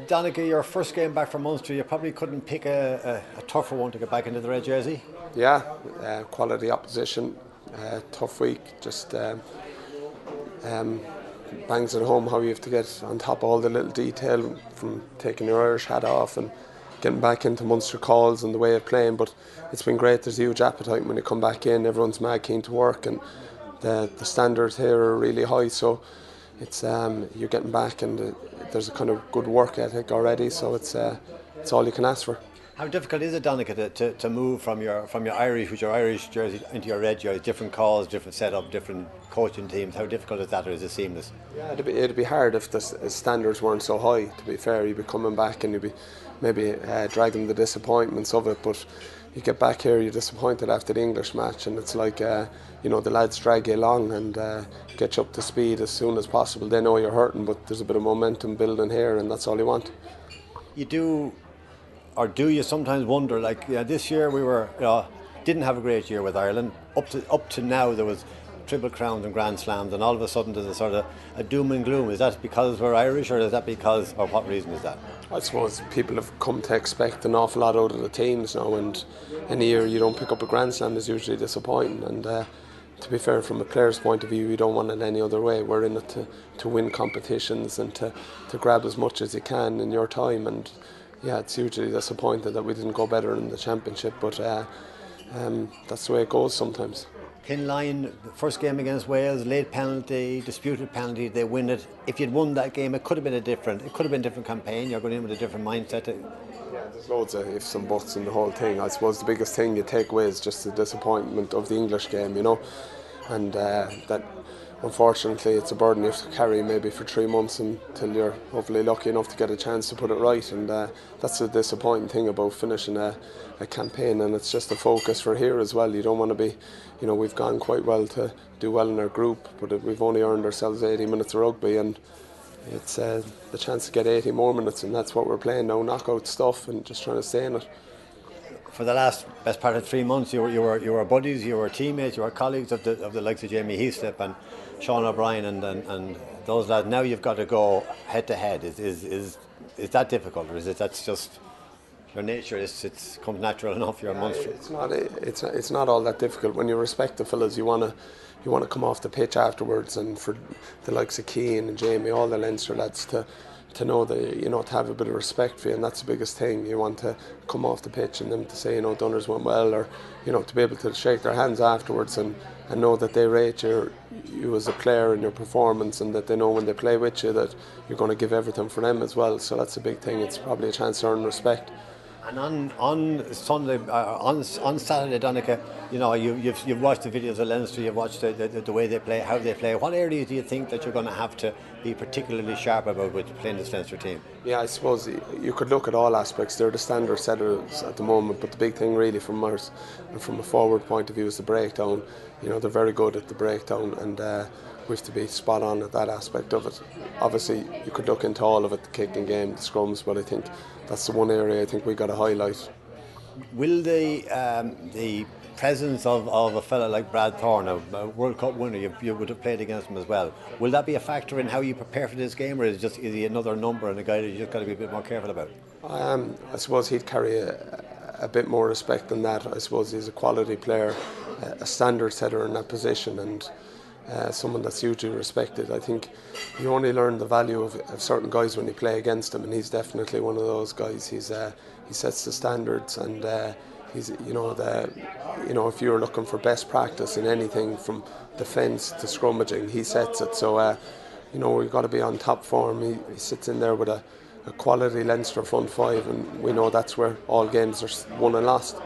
Donncha, your first game back from Munster, you probably couldn't pick a tougher one to get back into the red jersey. Yeah, quality opposition, tough week. Just um, bangs it home how you have to get on top of all the little detail from taking your Irish hat off and getting back into Munster calls and the way of playing. But it's been great. There's a huge appetite when you come back in. Everyone's mad keen to work, and the standards here are really high. So it's you're getting back, and there's a kind of good work ethic already. So it's all you can ask for. How difficult is it, Donncha, to move from your Irish, with your Irish jersey, into your red jersey? Different calls, different setup, different coaching teams. How difficult is that, or is it seamless? Yeah, it'd be hard if the standards weren't so high. To be fair, you'd be coming back and you'd be maybe dragging the disappointments of it. But you get back here, you're disappointed after the English match, and it's like the lads drag you along and get you up to speed as soon as possible. They know you're hurting, but there's a bit of momentum building here, and that's all you want. You do. Or do you sometimes wonder, like, this year we were didn't have a great year with Ireland. Up to now there was triple crowns and grand slams, and all of a sudden there's a sort of a doom and gloom. Is that because we're Irish, or is that because, or what reason is that? I suppose people have come to expect an awful lot out of the teams now, and any year you don't pick up a grand slam is usually disappointing. And to be fair, from a player's point of view, you don't want it any other way. We're in it to win competitions and to grab as much as you can in your time. And yeah, it's hugely disappointed that we didn't go better in the championship, but that's the way it goes sometimes. Thin line, first game against Wales, late penalty, disputed penalty, they win it. If you'd won that game, it could have been a different campaign. You're going in with a different mindset. Yeah, there's loads of ifs and buts in the whole thing. I suppose the biggest thing you take away is just the disappointment of the English game, and that. Unfortunately, it's a burden you have to carry maybe for 3 months until you're hopefully lucky enough to get a chance to put it right. And that's the disappointing thing about finishing a campaign, and it's just a focus for here as well. You don't want to be, we've gone quite well to do well in our group, but we've only earned ourselves 80 minutes of rugby, and it's the chance to get 80 more minutes, and that's what we're playing now, knockout stuff, and just trying to stay in it. For the best part of 3 months, you were buddies, you were teammates, you were colleagues of the likes of Jamie Heaslip and Sean O'Brien and those lads. Now you've got to go head to head. Is that difficult, or is it that's just your nature? It comes natural enough. You're a Munster. It's not all that difficult when you respect the fellas. You want to come off the pitch afterwards, and for the likes of Keane and Jamie, all the Leinster lads to know that to have a bit of respect for you, and that's the biggest thing. You want to come off the pitch and them to say Dunners went well, or to be able to shake their hands afterwards and know that they rate you as a player and your performance, and that they know when they play with you that you're going to give everything for them as well. So that's a big thing. It's probably a chance to earn respect. And on Sunday, on Saturday, Donncha, you've watched the videos of Leinster, you've watched the way they play, how they play. What areas do you think that you're going to have to be particularly sharp about with playing this Leinster team? Yeah, I suppose you could look at all aspects. They're the standard setters at the moment, but the big thing really from ours and from a forward point of view is the breakdown. They're very good at the breakdown, and we have to be spot on at that aspect of it. Obviously, you could look into all of it, the kicking game, the scrums, but I think that's the one area I think we got to highlight. Will the presence of a fella like Brad Thorn, a World Cup winner, you would have played against him as well, will that be a factor in how you prepare for this game, or is he another number and a guy that you just got to be a bit more careful about? I suppose he'd carry a bit more respect than that. I suppose he's a quality player, a standard setter in that position, and someone that's hugely respected. I think you only learn the value of certain guys when you play against him, and he's definitely one of those guys. He sets the standards, and he's if you're looking for best practice in anything from defence to scrummaging, he sets it. So we've got to be on top form. He sits in there with a quality Leinster front five, and we know that's where all games are won and lost.